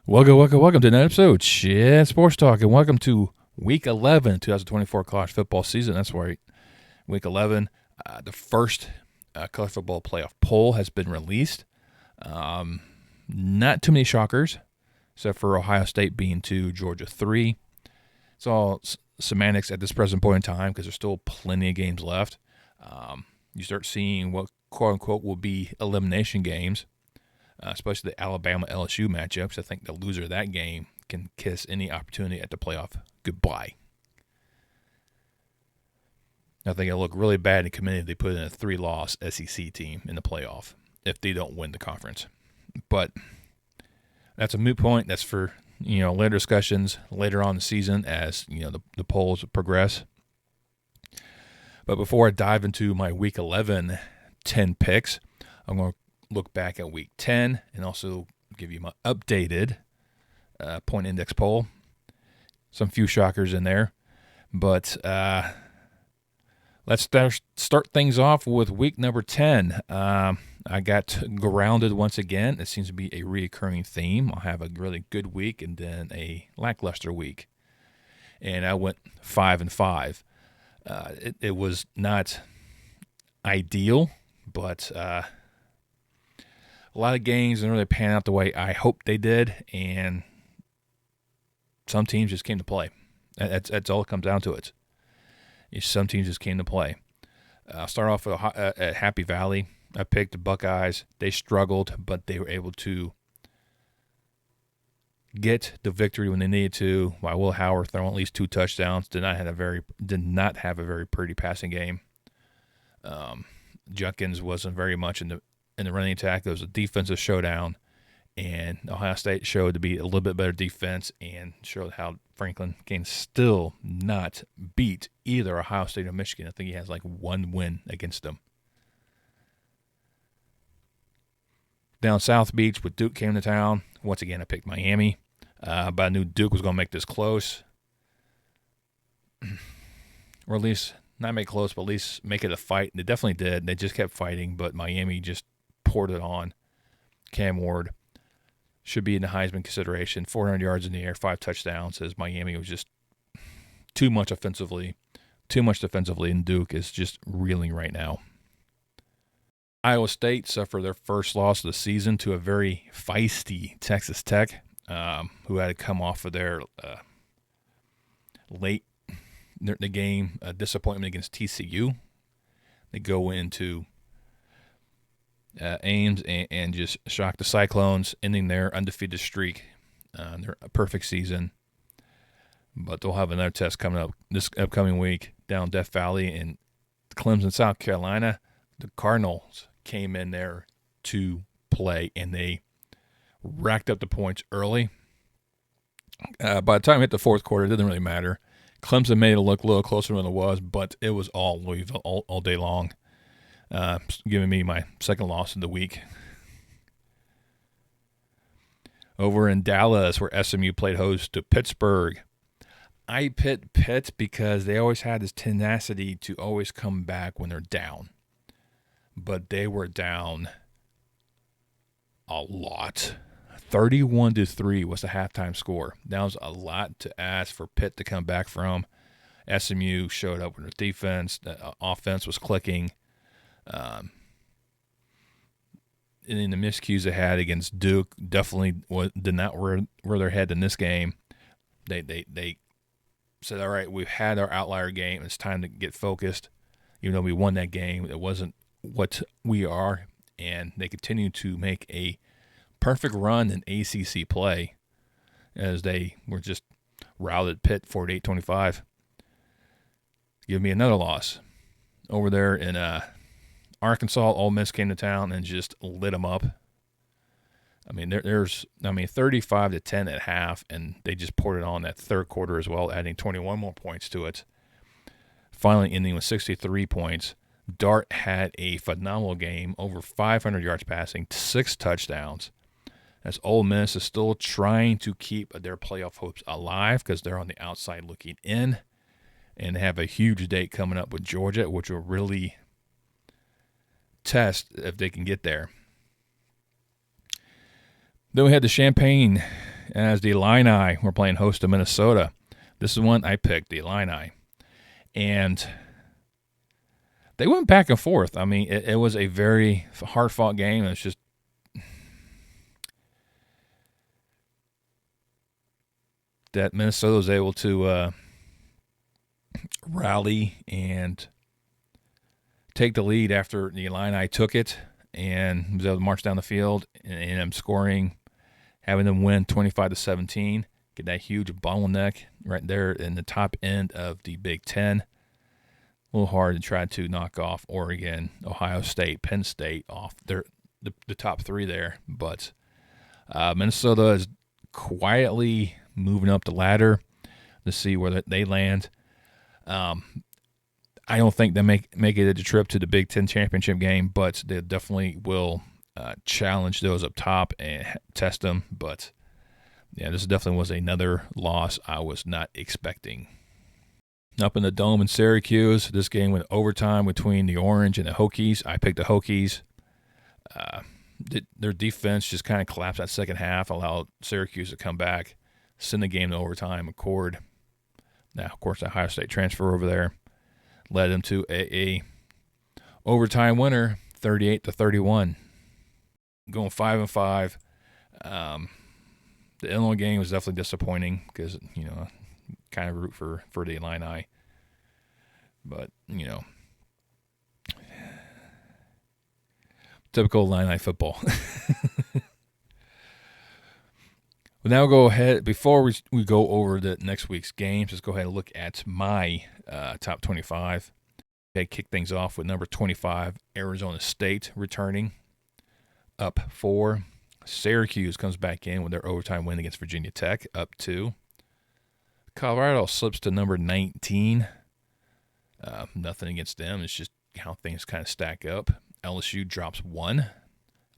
Welcome to another episode, Shit Sports Talk, and welcome to Week 11, 2024 college football season. That's right, Week 11. The first college football playoff poll has been released. Not too many shockers, except for Ohio State being 2, Georgia 3. It's all semantics at this present point in time because there's still plenty of games left. You start seeing what quote-unquote will be elimination games. Especially the Alabama LSU matchups. I think the loser of that game can kiss any opportunity at the playoff goodbye. I think it'll look really bad in the committee if they put in a 3-loss SEC team in the playoff if they don't win the conference. But that's a moot point. That's for later discussions later on in the season as the polls progress. But before I dive into my Week 11 10 picks, I'm going to look back at Week 10 and also give you my updated point index poll. Some few shockers in there. But let's start things off with week number 10. I got grounded once again. It seems to be a reoccurring theme. I'll have a really good week and then a lackluster week. And I went 5-5. It was not ideal, but a lot of games didn't really pan out the way I hoped they did, and some teams just came to play. That's all it comes down to it. Some teams just came to play. I'll start off with at Happy Valley. I picked the Buckeyes. They struggled, but they were able to get the victory when they needed to. While Will Howard throwing at least 2 touchdowns, did not have a very pretty passing game. Junkins wasn't very much in the running attack. There was a defensive showdown, and Ohio State showed to be a little bit better defense and showed how Franklin can still not beat either Ohio State or Michigan. I think he has like 1 win against them. Down South Beach with Duke came to town. Once again, I picked Miami, but I knew Duke was going to make this close. Or at least not make it close, but at least make it a fight. They definitely did. They just kept fighting, but Miami just poured it on. Cam Ward should be in the Heisman consideration. 400 yards in the air, 5 touchdowns, as Miami was just too much defensively, and Duke is just reeling right now. Iowa State suffered their first loss of the season to a very feisty Texas Tech, who had to come off of their late the game disappointment against TCU. They go into Ames and just shock the Cyclones, ending their undefeated streak, their perfect season. But they'll have another test coming up this upcoming week down Death Valley in Clemson, South Carolina. The Cardinals came in there to play, and they racked up the points early. By the time it hit the fourth quarter, it didn't really matter. Clemson made it look a little closer than it was, but it was all Louisville all day long. Giving me my second loss of the week. Over in Dallas, where SMU played host to Pittsburgh, I picked Pitt because they always had this tenacity to always come back when they're down. But they were down a lot. 31-3 was the halftime score. That was a lot to ask for Pitt to come back from. SMU showed up with their defense. The offense was clicking. And in the miscues they had against Duke, definitely did not rear their head in this game. They said, all right, we've had our outlier game. It's time to get focused. Even though we won that game, it wasn't what we are. And they continue to make a perfect run in ACC play as they were just routed Pitt 48-25. Give me another loss. Over there in Arkansas, Ole Miss came to town and just lit them up. I mean, there's 35-10 at half, and they just poured it on that third quarter as well, adding 21 more points to it. Finally ending with 63 points. Dart had a phenomenal game, over 500 yards passing, 6 touchdowns. As Ole Miss is still trying to keep their playoff hopes alive because they're on the outside looking in and have a huge date coming up with Georgia, which will really test if they can get there. Then we had the Champaign as the Illini were playing host to Minnesota. This is one I picked, the Illini. And they went back and forth. I mean, it was a very hard-fought game. It's just that Minnesota was able to rally and take the lead after the Illini took it and was able to march down the field and I'm scoring, having them win 25-17. Get that huge bottleneck right there in the top end of the Big Ten. A little hard to try to knock off Oregon, Ohio State, Penn State off the top three there. But Minnesota is quietly moving up the ladder to see where they land. I don't think they make it a trip to the Big Ten championship game, but they definitely will challenge those up top and test them. But yeah, this definitely was another loss I was not expecting. Up in the Dome in Syracuse, this game went overtime between the Orange and the Hokies. I picked the Hokies. Their defense just kind of collapsed that second half, allowed Syracuse to come back, send the game to overtime. Now, of course, the Ohio State transfer over there led them to a overtime winner, 38-31. Going 5-5. The Illinois game was definitely disappointing because, kind of root for the Illini. But, typical Illini football. We'll now go ahead, before we go over the next week's games, let's go ahead and look at my top 25. Okay, kick things off with number 25, Arizona State returning up 4. Syracuse comes back in with their overtime win against Virginia Tech, up 2. Colorado slips to number 19. Nothing against them. It's just how things kind of stack up. LSU drops 1.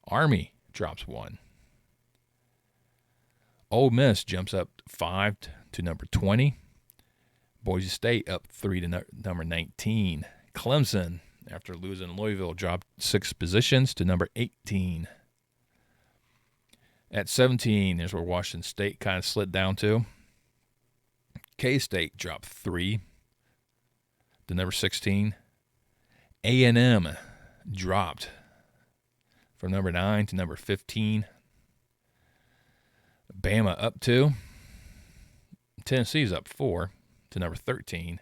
Army drops 1. Ole Miss jumps up 5 to number 20. Boise State up 3 to number 19. Clemson, after losing Louisville, dropped 6 positions to number 18. At 17, there's where Washington State kind of slid down to. K-State dropped 3 to number 16. A&M dropped from number 9 to number 15. Bama up 2. Tennessee's up 4 to number 13.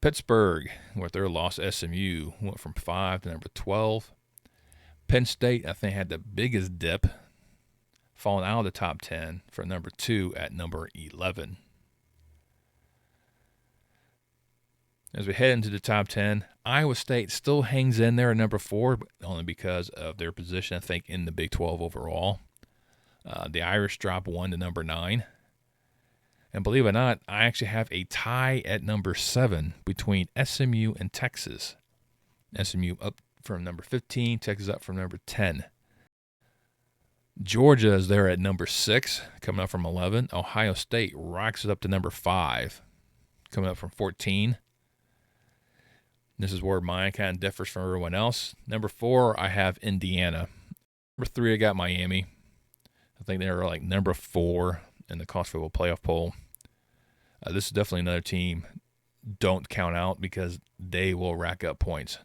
Pittsburgh, with their loss, SMU, went from 5 to number 12. Penn State, I think, had the biggest dip, falling out of the top 10 for number 2 at number 11. As we head into the top 10, Iowa State still hangs in there at number 4, but only because of their position, I think, in the Big 12 overall. The Irish drop 1 to number 9. And believe it or not, I actually have a tie at number 7 between SMU and Texas. SMU up from number 15, Texas up from number 10. Georgia is there at number 6, coming up from 11. Ohio State rocks it up to number 5, coming up from 14. This is where mine kind of differs from everyone else. Number 4, I have Indiana. Number 3, I got Miami. I think they were like number 4 in the college football playoff poll. This is definitely another team don't count out because they will rack up points.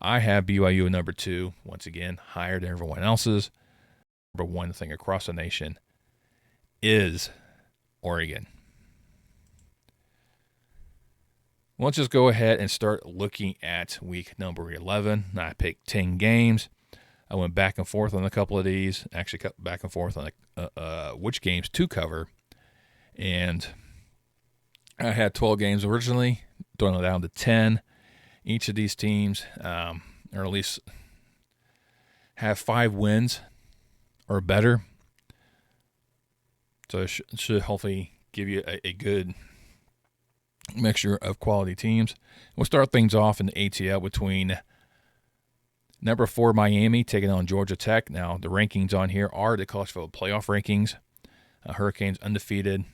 I have BYU at number 2, once again, higher than everyone else's. Number 1 thing across the nation is Oregon. Let's just go ahead and start looking at week number 11. I picked 10 games. I went back and forth on a couple of these. Actually, cut back and forth on which games to cover. And I had 12 games originally, throwing it down to 10. Each of these teams, or at least have 5 wins or better. So it should hopefully give you a good mixture of quality teams. We'll start things off in the ATL between number 4, Miami, taking on Georgia Tech. Now, the rankings on here are the college football playoff rankings. Hurricanes undefeated.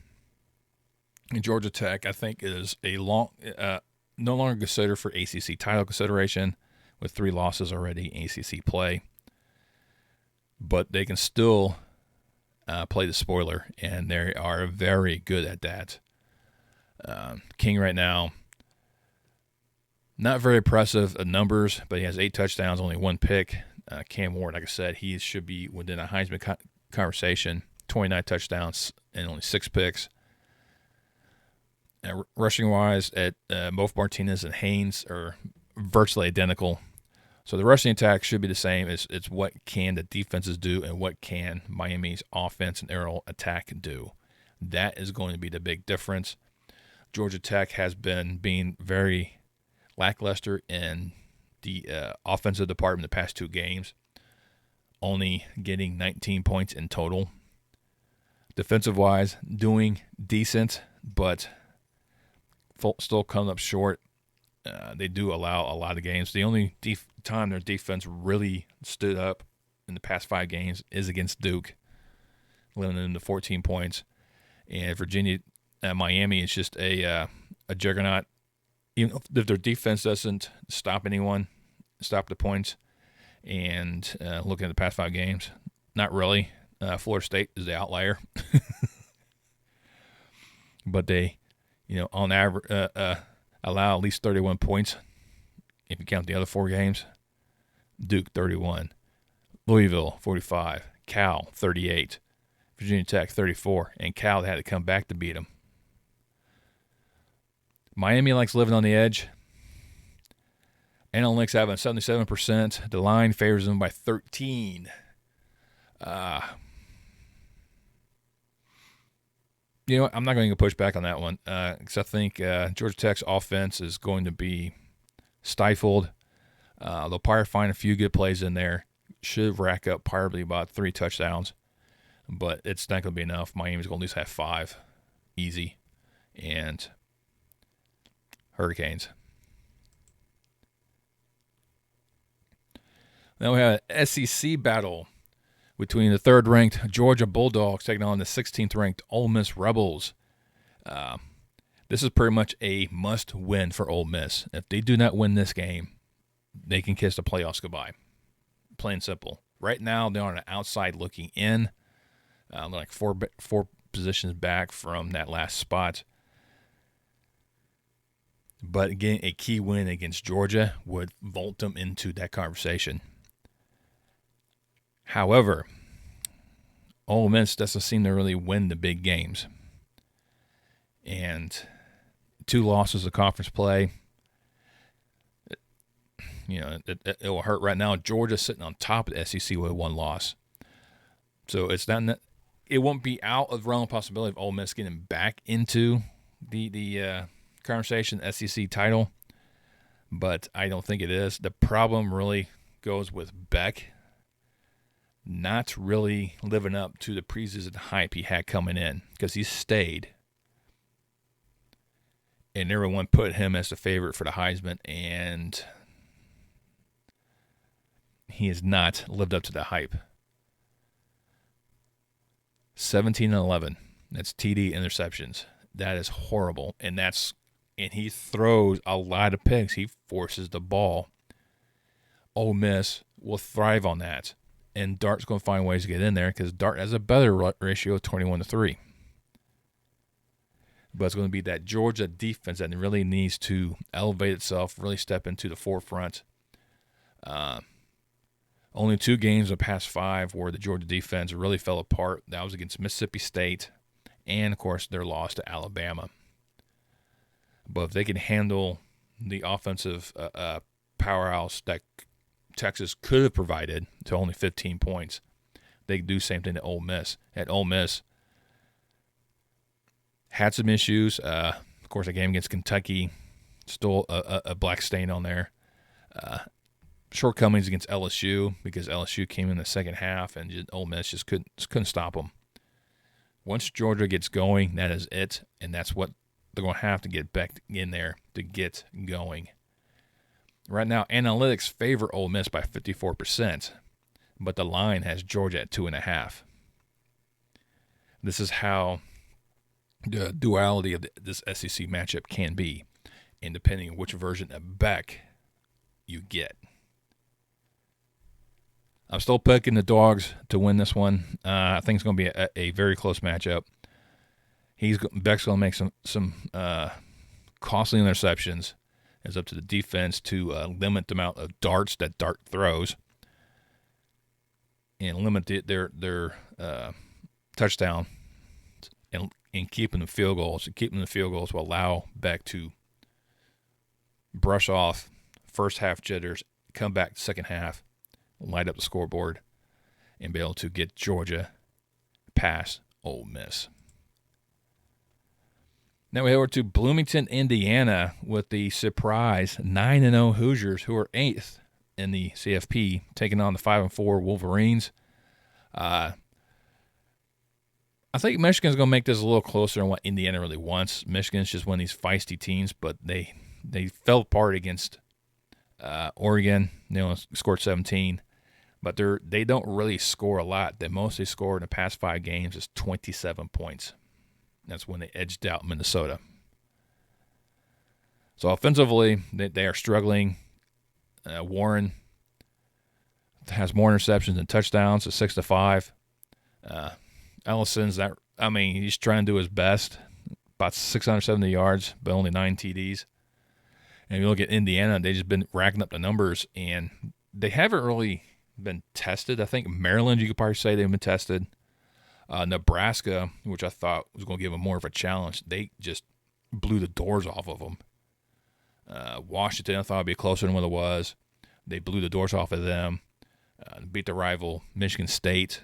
And Georgia Tech, I think, is no longer considered for ACC title consideration with 3 losses already in ACC play. But they can still play the spoiler, and they are very good at that. King right now, not very impressive numbers, but he has 8 touchdowns, only 1 pick. Cam Ward, like I said, he should be within a Heisman conversation. 29 touchdowns and only 6 picks. Rushing-wise, at both Martinez and Haynes are virtually identical. So the rushing attack should be the same. It's what can the defenses do and what can Miami's offense and aerial attack do. That is going to be the big difference. Georgia Tech has been being very lackluster in the offensive department the past 2 games, only getting 19 points in total. Defensive-wise, doing decent, but still coming up short. They do allow a lot of games. The only time their defense really stood up in the past 5 games is against Duke, limiting them to 14 points. And Virginia, Miami is just a juggernaut. Even if their defense doesn't stop the points, and looking at the past 5 games, not really. Florida State is the outlier. But they, on average, allow at least 31 points if you count the other 4 games. Duke, 31. Louisville, 45. Cal, 38. Virginia Tech, 34. And Cal had to come back to beat them. Miami likes living on the edge. Analytics having 77%. The line favors them by 13. You know what? I'm not going to push back on that one because I think Georgia Tech's offense is going to be stifled. They'll probably find a few good plays in there. Should rack up probably about 3 touchdowns, but it's not going to be enough. Miami's going to at least have 5 easy. And Hurricanes. Now we have an SEC battle between the 3rd-ranked Georgia Bulldogs taking on the 16th-ranked Ole Miss Rebels. This is pretty much a must-win for Ole Miss. If they do not win this game, they can kiss the playoffs goodbye. Plain and simple. Right now, they're on the outside looking in. They're like four positions back from that last spot. But again, a key win against Georgia would vault them into that conversation. However, Ole Miss doesn't seem to really win the big games. And 2 losses of conference play, it will hurt right now. Georgia's sitting on top of the SEC with 1 loss. So it won't be out of the realm of possibility of Ole Miss getting back into the conversation, SEC title. But I don't think it is. The problem really goes with Beck not really living up to the preseason hype he had coming in, because he stayed. And everyone put him as the favorite for the Heisman, and he has not lived up to the hype. 17-11. That's TD interceptions. That is horrible. And he throws a lot of picks. He forces the ball. Ole Miss will thrive on that. And Dart's going to find ways to get in there because Dart has a better ratio of 21-3. But it's going to be that Georgia defense that really needs to elevate itself, really step into the forefront. Only 2 games of the past 5 where the Georgia defense really fell apart. That was against Mississippi State and, of course, their loss to Alabama. But if they can handle the offensive powerhouse that Texas could have provided to only 15 points, they could do the same thing to Ole Miss. At Ole Miss, had some issues. Of course, a game against Kentucky, still a black stain on there. Shortcomings against LSU because LSU came in the second half and Ole Miss just couldn't stop them. Once Georgia gets going, that is it, and that's what they're going to have to get back in there to get going. Right now, analytics favor Ole Miss by 54%, but the line has Georgia at 2.5. This is how the duality of this SEC matchup can be, and depending on which version of Beck you get. I'm still picking the dogs to win this one. I think it's going to be a very close matchup. Beck's going to make some costly interceptions. It's up to the defense to limit the amount of darts that Dart throws and limit their touchdown and keeping the field goals. Keeping the field goals will allow Beck to brush off first half jitters, come back second half, light up the scoreboard, and be able to get Georgia past Ole Miss. Now we head over to Bloomington, Indiana, with the surprise 9-0 Hoosiers, who are 8th in the CFP, taking on the 5-4 Wolverines. I think Michigan's going to make this a little closer than what Indiana really wants. Michigan's just one of these feisty teams, but they fell apart against Oregon. They only scored 17, but they don't really score a lot. The most they scored in the past 5 games is 27 points. That's when they edged out Minnesota. So offensively, they are struggling. Warren has more interceptions than touchdowns, at 6-5. Ellison's he's trying to do his best, about 670 yards, but only 9 TDs. And if you look at Indiana, they've just been racking up the numbers, and they haven't really been tested. I think Maryland, you could probably say they've been tested. Nebraska, which I thought was going to give them more of a challenge, they just blew the doors off of them. Washington, I thought would be closer than what it was. They blew the doors off of them. Beat the rival Michigan State.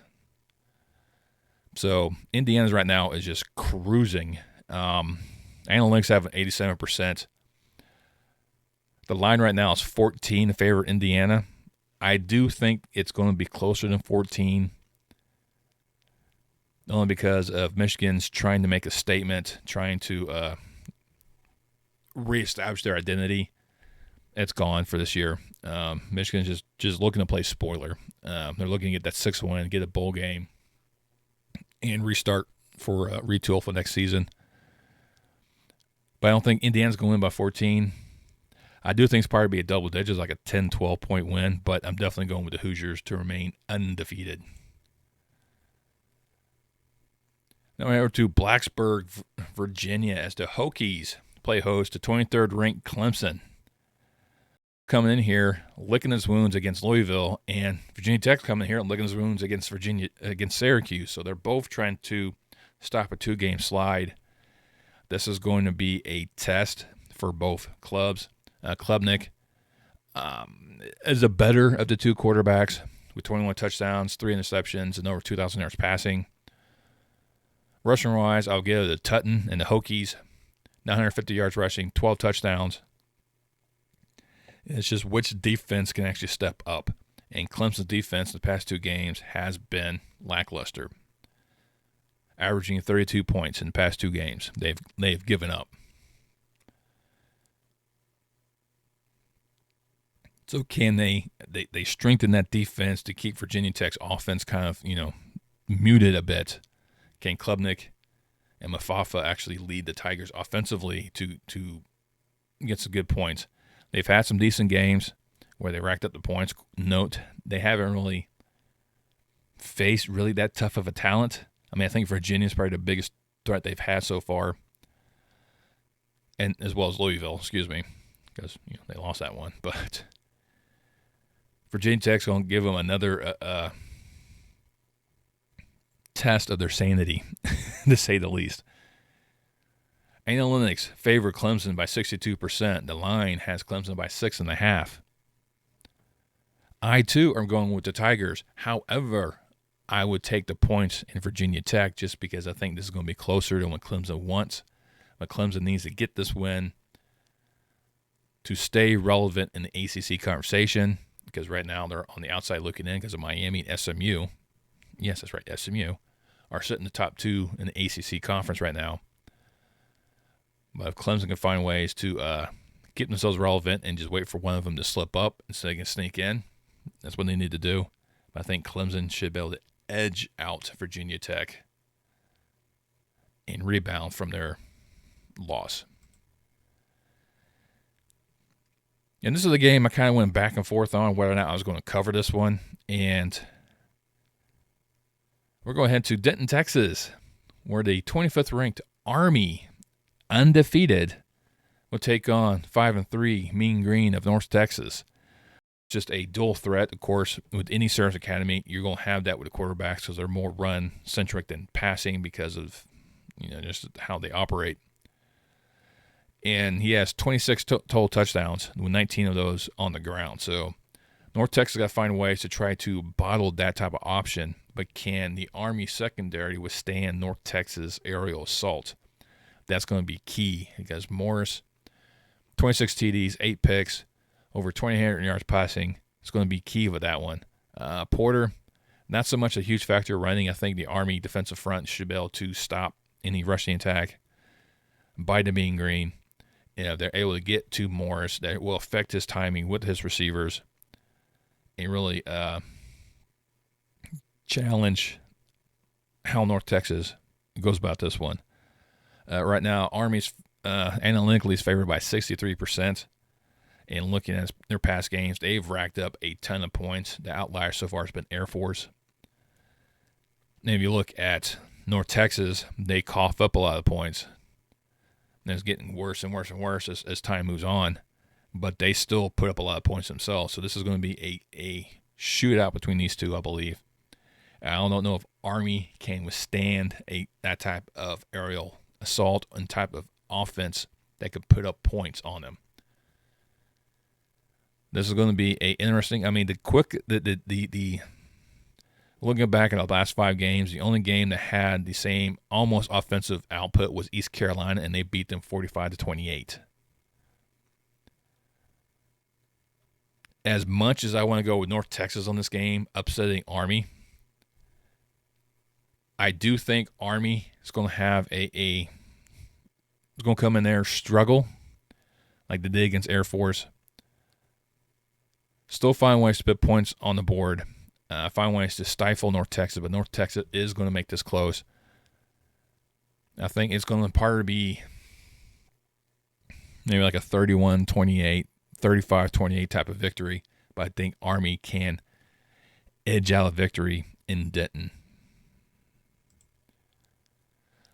So Indiana's right now is just cruising. Analytics have an 87%. The line right now is 14 in favor of Indiana. I do think it's going to be closer than 14. Only because of Michigan's trying to make a statement, trying to reestablish their identity. It's gone for this year. Michigan's just looking to play spoiler. They're looking to get that 6th win, get a bowl game, and restart for retool for next season. But I don't think Indiana's going to win by 14. I do think it's probably be a double digits, like a 10, 12-point win, but I'm definitely going with the Hoosiers to remain undefeated. Now we're over to Blacksburg, Virginia, as the Hokies play host to 23rd-ranked Clemson. Coming in here, licking his wounds against Louisville, and Virginia Tech coming in here and licking his wounds against Syracuse. So they're both trying to stop a 2-game slide. This is going to be a test for both clubs. Klubnik is the better of the 2 quarterbacks with 21 touchdowns, 3 interceptions, and over 2,000 yards passing. Rushing-wise, I'll give it to Tutton and the Hokies, 950 yards rushing, 12 touchdowns. It's just which defense can actually step up. And Clemson's defense in the past 2 games has been lackluster, averaging 32 points in the past 2 games. They've given up. So can they strengthen that defense to keep Virginia Tech's offense kind of, muted a bit? Can Klubnik and Mafafa actually lead the Tigers offensively to get some good points? They've had some decent games where they racked up the points. Note, they haven't really faced really that tough of a talent. I think Virginia's probably the biggest threat they've had so far, and as well as Louisville, because they lost that one. But Virginia Tech's going to give them another test of their sanity, to say the least. Analytics favor Clemson by 62%. The line has Clemson by 6.5. I, too, am going with the Tigers. However, I would take the points in Virginia Tech just because I think this is going to be closer than what Clemson wants. But Clemson needs to get this win to stay relevant in the ACC conversation, because right now they're on the outside looking in because of Miami and SMU. Yes, that's right, SMU are sitting the top 2 in the ACC conference right now. But if Clemson can find ways to keep themselves relevant and just wait for one of them to slip up and so they can sneak in, that's what they need to do. But I think Clemson should be able to edge out Virginia Tech and rebound from their loss. And this is the game I kind of went back and forth on whether or not I was going to cover this one. And we're going to head to Denton, Texas, where the 25th ranked Army, undefeated, will take on 5-3 Mean Green of North Texas. Just a dual threat, of course. With any service academy, you're going to have that with the quarterbacks because they're more run-centric than passing because of just how they operate. And he has 26 total touchdowns, with 19 of those on the ground. So North Texas got to find ways to try to bottle that type of option. But can the Army secondary withstand North Texas aerial assault? That's going to be key because Morris, 26 TDs, 8 picks, over 2,800 yards passing. It's going to be key with that one. Porter, not so much a huge factor running. I think the Army defensive front should be able to stop any rushing attack by the Mean Green. They're able to get to Morris. That will affect his timing with his receivers and really challenge how North Texas goes about this one. Right now, Army's analytically is favored by 63%. And looking at their past games, they've racked up a ton of points. The outlier so far has been Air Force. And if you look at North Texas, they cough up a lot of points. And it's getting worse and worse and worse as time moves on. But they still put up a lot of points themselves. So this is going to be a shootout between these two, I believe. I don't know if Army can withstand that type of aerial assault and type of offense that could put up points on them. This is going to be interesting. I mean, looking back at the last 5 games, the only game that had the same almost offensive output was East Carolina, and they beat them 45-28. As much as I want to go with North Texas on this game, upsetting Army, I do think Army is going to have is going to come in there struggle like they did against Air Force. Still find ways to put points on the board. Find ways to stifle North Texas, but North Texas is going to make this close. I think it's going to probably be maybe like a 31-28, 35-28 type of victory, but I think Army can edge out a victory in Denton.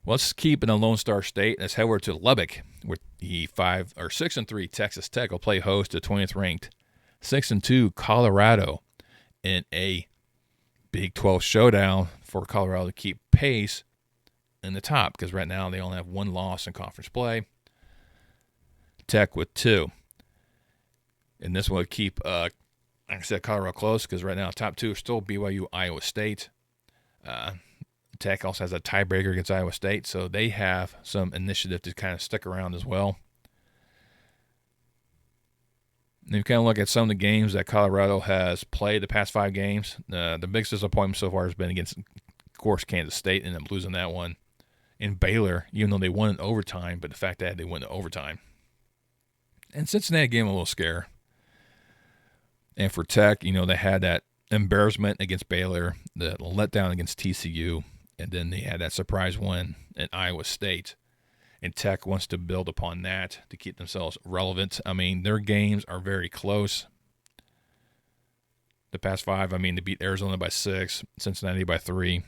Well, let's keep in a Lone Star State. Let's head over to Lubbock, where the 6-3 Texas Tech will play host to 20th ranked 6-2 Colorado in a Big 12 showdown for Colorado to keep pace in the top, because right now they only have 1 loss in conference play. Tech with 2. And this will keep, like I said, Colorado close, because right now top 2 are still BYU, Iowa State. Tech also has a tiebreaker against Iowa State, so they have some initiative to kind of stick around as well. And you kind of look at some of the games that Colorado has played the past 5 games. The biggest disappointment so far has been against, of course, Kansas State, and them losing that one. In Baylor, even though they won in overtime, but the fact that they went to overtime. And Cincinnati gave them a little scare. And for Tech, they had that embarrassment against Baylor, the letdown against TCU, and then they had that surprise win at Iowa State. And Tech wants to build upon that to keep themselves relevant. I mean, their games are very close. The past 5, they beat Arizona by 6, Cincinnati by 3.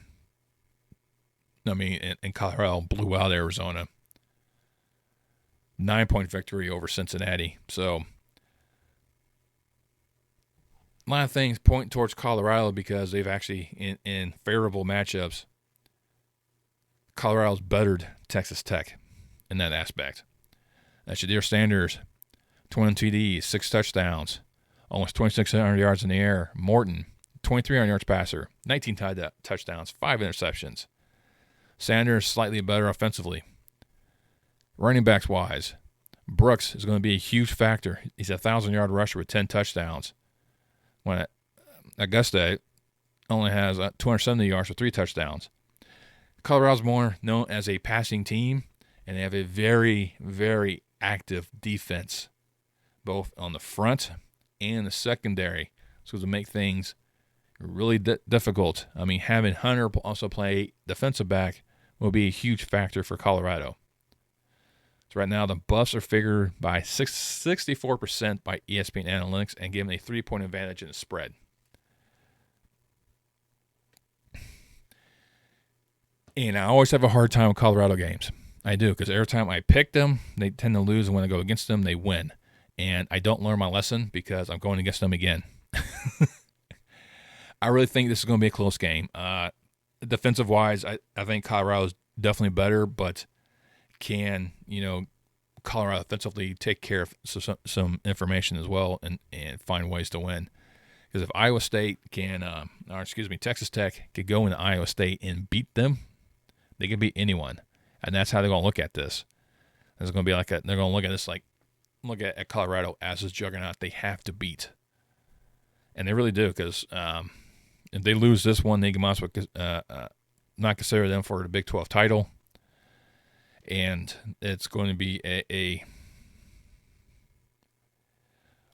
And Colorado blew out Arizona. 9-point victory over Cincinnati. So, a lot of things point towards Colorado because they've actually, in favorable matchups, Colorado's bettered Texas Tech in that aspect. Shadir Sanders, 22 TDs, 6 touchdowns, almost 2,600 yards in the air. Morton, 2,300 yards passer, 19 touchdowns, 5 interceptions. Sanders slightly better offensively. Running backs wise, Brooks is going to be a huge factor. He's a 1,000-yard rusher with 10 touchdowns. When Augusta only has 270 yards with 3 touchdowns. Colorado's more known as a passing team, and they have a very, very active defense, both on the front and the secondary. So to make things really difficult, having Hunter also play defensive back will be a huge factor for Colorado. So right now the Buffs are figured by 64% by ESPN Analytics and given a 3-point advantage in the spread. And I always have a hard time with Colorado games. I do, because every time I pick them, they tend to lose, and when I go against them, they win. And I don't learn my lesson because I'm going against them again. I really think this is going to be a close game. Defensive-wise, I think Colorado's definitely better, but can, Colorado offensively take care of some information as well and find ways to win. Because if Iowa State Texas Tech could go into Iowa State and beat them, they can beat anyone. And that's how they're going to look at this. It's going to be they're going to look at this look at Colorado as this juggernaut they have to beat. And they really do, because if they lose this one, they can also not consider them for the Big 12 title. And it's going to be a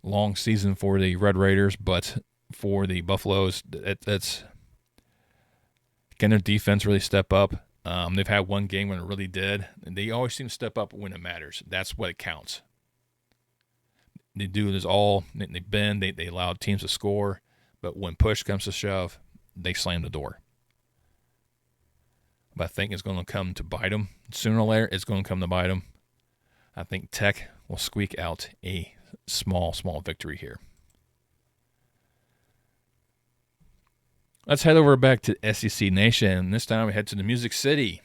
long season for the Red Raiders, but for the Buffaloes, can their defense really step up? They've had one game when it really did. They always seem to step up when it matters. That's what it counts. They do this all. They bend. They allow teams to score. But when push comes to shove, they slam the door. But I think it's going to come to bite them. Sooner or later, it's going to come to bite them. I think Tech will squeak out a small victory here. Let's head over back to SEC Nation. This time we head to the Music City,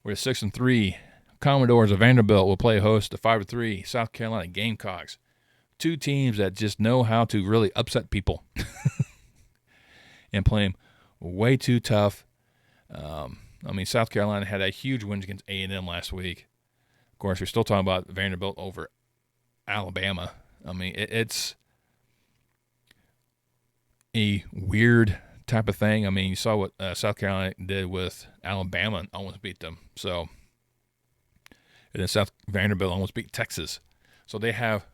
where the 6-3 Commodores of Vanderbilt will play host to 5-3 South Carolina Gamecocks. Two teams that just know how to really upset people and play them way too tough. South Carolina had a huge win against A&M last week. Of course, we're still talking about Vanderbilt over Alabama. It's a weird type of thing. You saw what South Carolina did with Alabama and almost beat them. And then Vanderbilt almost beat Texas. So they have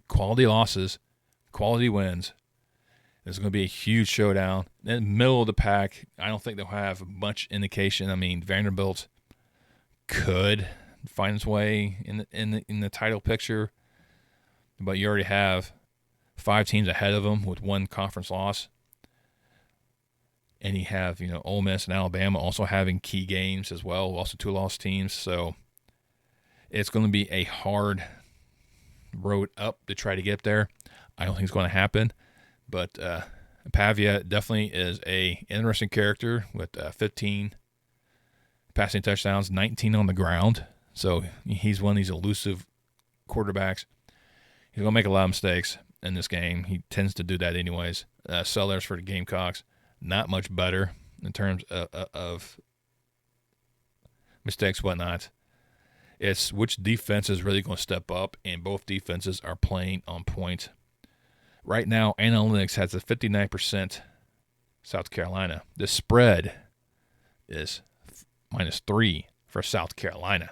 quality losses, quality wins. It's going to be a huge showdown. In the middle of the pack, I don't think they'll have much indication. Vanderbilt could find its way in the title picture, but you already have 5 teams ahead of them with one conference loss. And you have, Ole Miss and Alabama also having key games as well, also 2 lost teams. So it's going to be a hard road up to try to get there. I don't think it's going to happen. But Pavia definitely is a interesting character with 15 passing touchdowns, 19 on the ground. So he's one of these elusive quarterbacks. He's going to make a lot of mistakes in this game. He tends to do that anyways. Sellers for the Gamecocks, not much better in terms of mistakes, whatnot. It's which defense is really going to step up, and both defenses are playing on point. Right now, Analytics has a 59% South Carolina. The spread is -3 for South Carolina.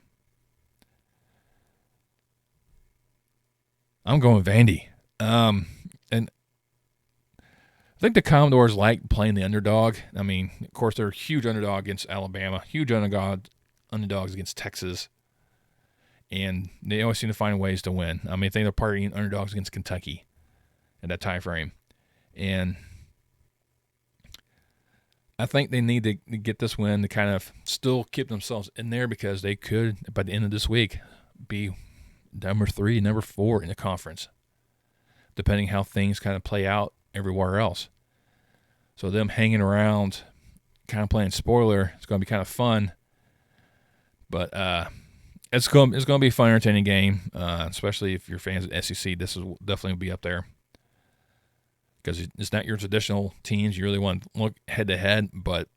I'm going Vandy. And I think the Commodores like playing the underdog. Of course, they're a huge underdog against Alabama, huge underdogs against Texas. And they always seem to find ways to win. I think they're partying underdogs against Kentucky in that time frame. And I think they need to get this win to kind of still keep themselves in there, because they could, by the end of this week, be number 3, number 4 in the conference, depending how things kind of play out everywhere else. So them hanging around, kind of playing spoiler, it's going to be kind of fun. But it's going to be a fun, entertaining game, especially if you're fans of SEC. This will definitely be up there, because it's not your traditional teams. You really want to look head-to-head, but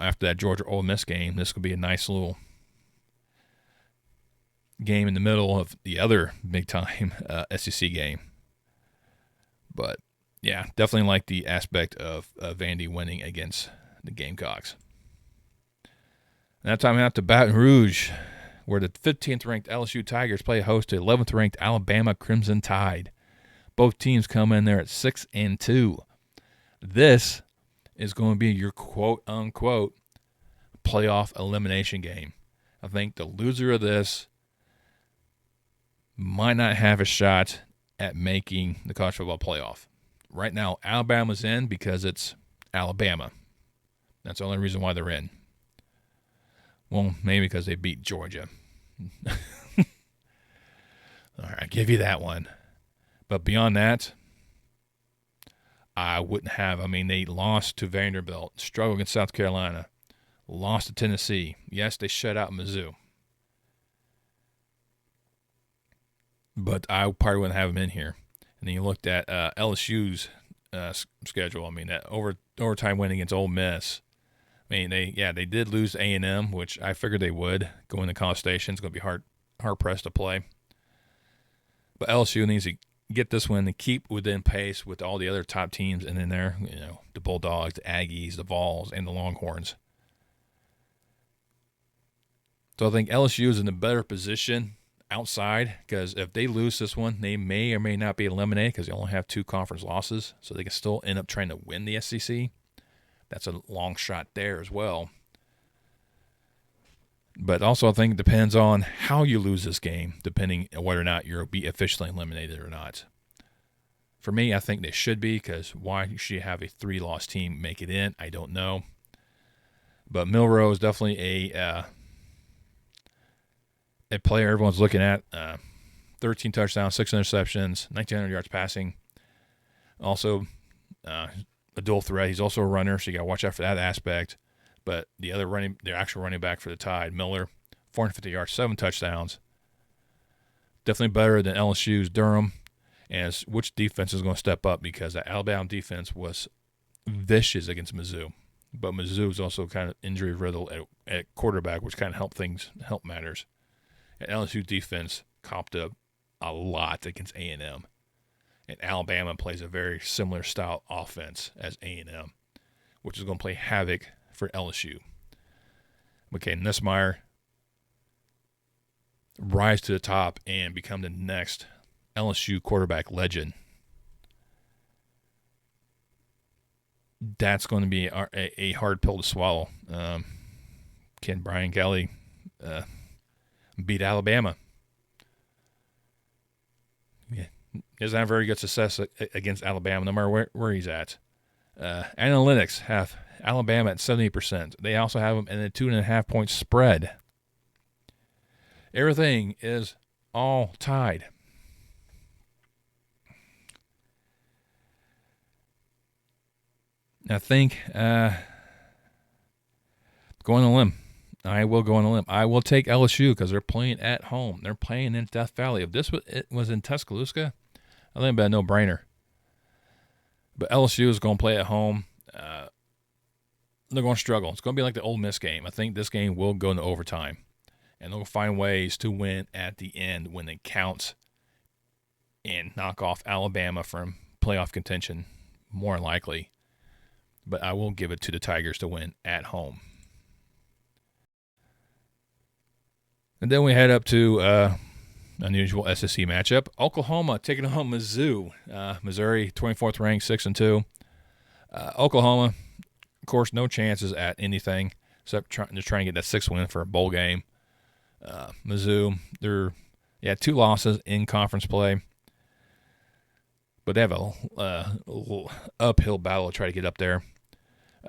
after that Georgia-Ole Miss game, this could be a nice little game in the middle of the other big-time SEC game. But, yeah, definitely like the aspect of Vandy winning against the Gamecocks. And that time out to Baton Rouge, where the 15th-ranked LSU Tigers play host to 11th-ranked Alabama Crimson Tide. Both teams come in there at 6-2. This is going to be your quote-unquote playoff elimination game. I think the loser of this might not have a shot at making the college football playoff. Right now, Alabama's in because it's Alabama. That's the only reason why they're in. Well, maybe because they beat Georgia. All right, I give you that one. But beyond that, I wouldn't have. I mean, they lost to Vanderbilt, struggled against South Carolina, lost to Tennessee. Yes, they shut out Mizzou. But I probably wouldn't have them in here. And then you looked at LSU's schedule. I mean, that overtime win against Ole Miss. I mean, they did lose A&M, which I figured they would. Going to College Station, it's going to be hard pressed to play. But LSU needs to get this one and keep within pace with all the other top teams in there. You know, the Bulldogs, the Aggies, the Vols, and the Longhorns. So I think LSU is in a better position outside, because if they lose this one, they may or may not be eliminated because they only have 2 conference losses, so they can still end up trying to win the SEC. That's a long shot there as well. But also I think it depends on how you lose this game, depending on whether or not you'll be officially eliminated or not. For me, I think they should be, because why should you have a 3-loss team make it in? I don't know. But Milroe is definitely a player everyone's looking at. 13 touchdowns, 6 interceptions, 1,900 yards passing. Also, a dual threat. He's also a runner, so you got to watch out for that aspect. But the actual running back for the Tide, Miller, 450 yards, 7 touchdowns. Definitely better than LSU's Durham. And which defense is going to step up, because the Alabama defense was vicious against Mizzou. But Mizzou is also kind of injury riddled at quarterback, which kind of help matters. And LSU defense copped up a lot against A&M. And Alabama plays a very similar style offense as A&M, which is going to play havoc for LSU. Okay, Nussmeier rise to the top and become the next LSU quarterback legend. That's going to be a hard pill to swallow. Can Brian Kelly beat Alabama? Yeah. Doesn't have very good success against Alabama, no matter where he's at. Analytics have Alabama at 70%. They also have them in a 2.5-point spread. Everything is all tied. I think going on a limb. I will go on a limb. I will take LSU because they're playing at home. They're playing in Death Valley. If this was in Tuscaloosa, I think it'd be a no-brainer. But LSU is going to play at home. They're going to struggle. It's going to be like the Ole Miss game. I think this game will go into overtime. And they'll find ways to win at the end when it counts and knock off Alabama from playoff contention, more likely. But I will give it to the Tigers to win at home. And then we head up to unusual SEC matchup. Oklahoma taking home Mizzou. Missouri, 24th ranked, 6-2. Oklahoma, of course, no chances at anything except trying to get that 6th win for a bowl game. Mizzou, they're 2 losses in conference play, but they have a uphill battle to try to get up there.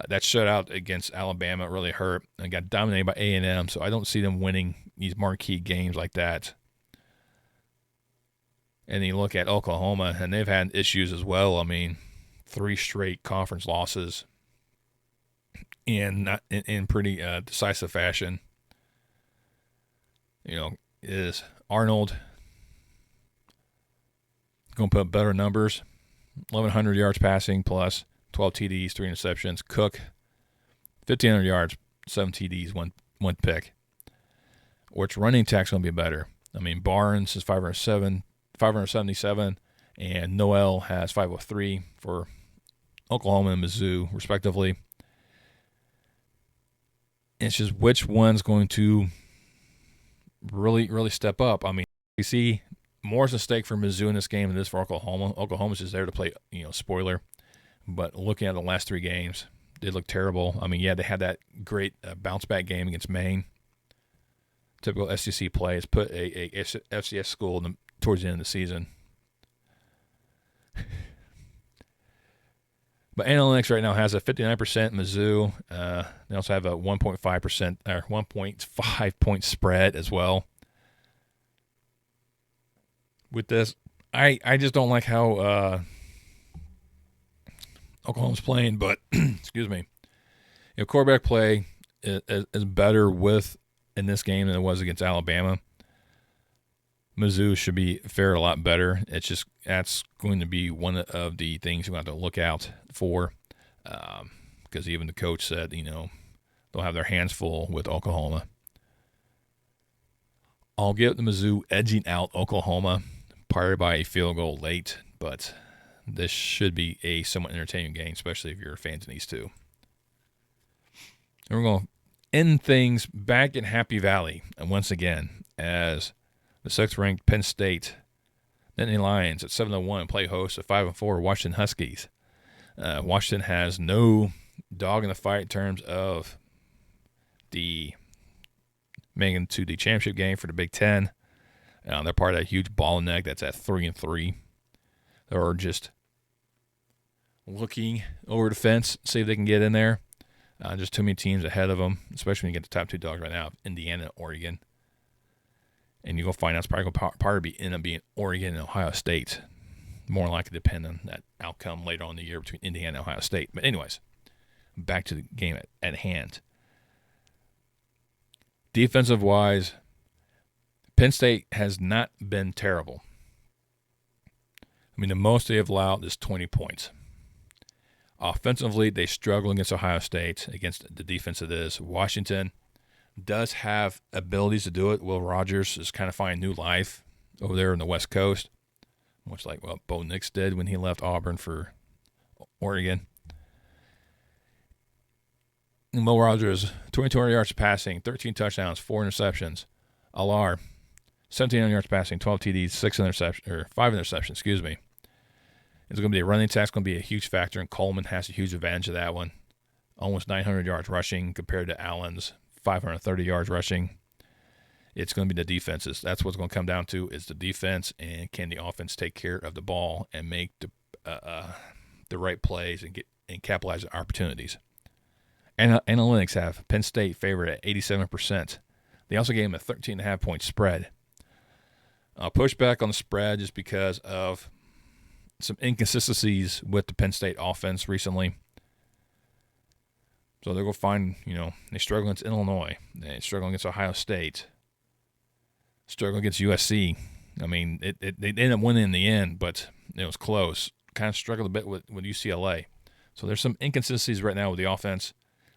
That shutout against Alabama really hurt and got dominated by A&M, so I don't see them winning these marquee games like that. And then you look at Oklahoma, and they've had issues as well. I mean, 3 straight conference losses and not in pretty decisive fashion. You know, is Arnold going to put up better numbers? 1,100 yards passing plus 12 TDs, 3 interceptions. Cook, 1,500 yards, 7 TDs, one pick. Which running attack's going to be better? I mean, Barnes is 577, and Noel has 503 for Oklahoma and Mizzou, respectively. It's just which one's going to really step up. I mean, you see more is at stake for Mizzou in this game than it is for Oklahoma. Oklahoma's just there to play, spoiler. But looking at the last 3 games, they look terrible. I mean, they had that great bounce-back game against Maine. Typical SEC play. It's put a FCS school towards the end of the season. But analytics right now has a 59% Mizzou. They also have a 1.5% or 1.5 point spread as well. With this, I just don't like how Oklahoma's playing. But excuse me, quarterback play is better in this game than it was against Alabama. Mizzou should be fared a lot better. That's going to be one of the things you have to look out for, because even the coach said, they'll have their hands full with Oklahoma. I'll give the Mizzou edging out Oklahoma, probably by a field goal late, but this should be a somewhat entertaining game, especially if you're fans of these two. And we're going to end things back in Happy Valley, and once again, as the 6th-ranked Penn State Nittany Lions at 7-1 play host at 5-4 Washington Huskies. Washington has no dog in the fight in terms of the making it to the championship game for the Big Ten. They're part of that huge bottleneck that's at 3-3. They're just looking over the fence, see if they can get in there. Just too many teams ahead of them, especially when you get the top 2 dogs right now, Indiana and Oregon. And you're going to find out it's probably going to end up being Oregon and Ohio State. More likely to depend on that outcome later on in the year between Indiana and Ohio State. But anyways, back to the game at hand. Defensive-wise, Penn State has not been terrible. I mean, the most they have allowed is 20 points. Offensively, they struggle against Ohio State, against the defense of this. Washington does have abilities to do it. Will Rogers is kind of finding new life over there in the West Coast, much like what Bo Nix did when he left Auburn for Oregon. And Will Rogers, 2,200 yards passing, 13 touchdowns, 4 interceptions. Alar, 1,700 yards passing, 12 TDs, 5 interceptions, excuse me. It's going to be a running attack. It's going to be a huge factor, and Coleman has a huge advantage of that one. Almost 900 yards rushing compared to Allen's 530 yards rushing. It's going to be the defenses. That's what's going to come down to, is the defense, and can the offense take care of the ball and make the right plays and capitalize on opportunities. And analytics have Penn State favored at 87%. They also gave them a 13.5 point spread. I'll push back on the spread just because of some inconsistencies with the Penn State offense recently. So they're going to find, they struggle against Illinois. They struggle against Ohio State. Struggle against USC. I mean, they ended up winning in the end, but it was close. Kind of struggled a bit with UCLA. So there's some inconsistencies right now with the offense,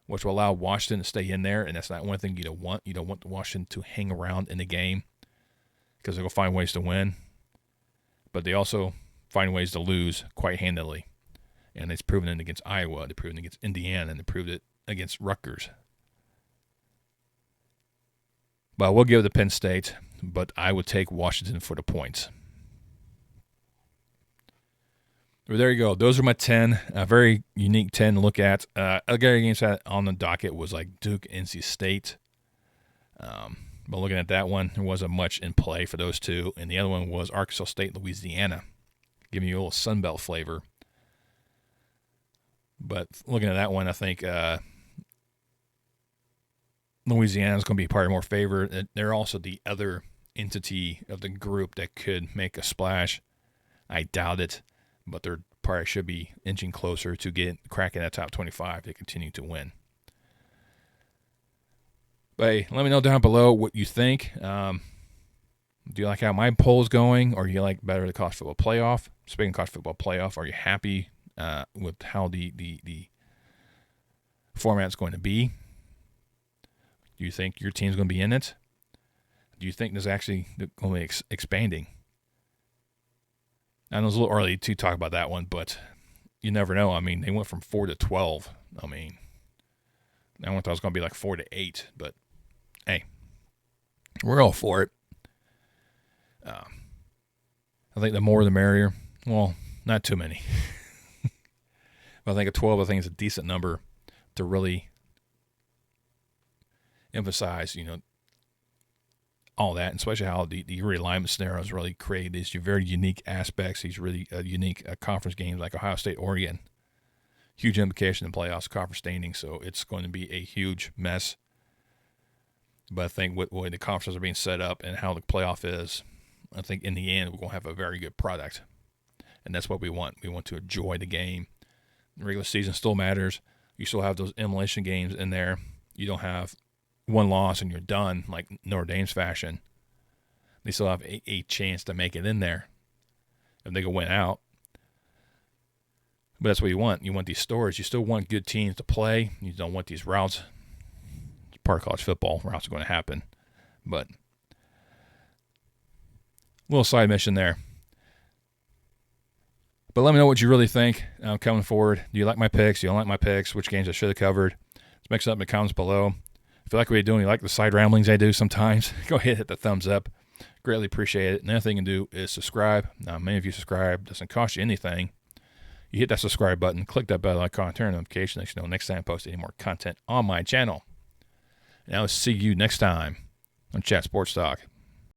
which will allow Washington to stay in there, and that's not one thing you don't want. You don't want Washington to hang around in the game because they're going to find ways to win. But they also find ways to lose quite handily. And they've proven it against Iowa. They've proven it against Indiana, and they proved it against Rutgers. But we'll give it to Penn State, but I would take Washington for the points. Well, there you go. Those are my 10. A very unique 10 to look at. Other games on the docket was like Duke, NC State. But looking at that one, there wasn't much in play for those two. And the other one was Arkansas State, Louisiana, giving you a little Sun Belt flavor. But looking at that one, I think Louisiana is going to be probably more favored. They're also the other entity of the group that could make a splash. I doubt it, but they're probably should be inching closer to cracking that top 25 to continue to win. But hey, let me know down below what you think. Do you like how my poll is going, or do you like better the college football playoff? Speaking of college football playoff, are you happy with how the format's going to be? Do you think your team's going to be in it? Do you think this is actually going to be expanding? I know it's a little early to talk about that one, but you never know. I mean, they went from 4 to 12. I mean, I thought it was going to be like 4 to 8, but hey, we're all for it. I think the more the merrier. Well, not too many. But I think a 12, I think, is a decent number to really emphasize, all that, and especially how the realignment scenarios really create these very unique aspects, these really unique conference games like Ohio State, Oregon. Huge implication in playoffs, conference standing, so it's going to be a huge mess. But I think with the way the conferences are being set up and how the playoff is, I think in the end we're going to have a very good product. And that's what we want. We want to enjoy the game. The regular season still matters. You still have those elimination games in there. You don't have one loss and you're done like Notre Dame's fashion. They still have a chance to make it in there if they can win out. But that's what you want. You want these stories. You still want good teams to play. You don't want these routes. It's part of college football. Routes are going to happen. But little side mission there. But let me know what you really think coming forward. Do you like my picks? Do you don't like my picks? Which games I should have covered? Let's mix it up in the comments below. If you like what you're doing, you like the side ramblings I do sometimes, go ahead and hit the thumbs up. Greatly appreciate it. Another thing you can do is subscribe. Now, many of you subscribe. It doesn't cost you anything. You hit that subscribe button, click that bell icon, turn on notifications so you know next time I post any more content on my channel. And I'll see you next time on Chat Sports Talk.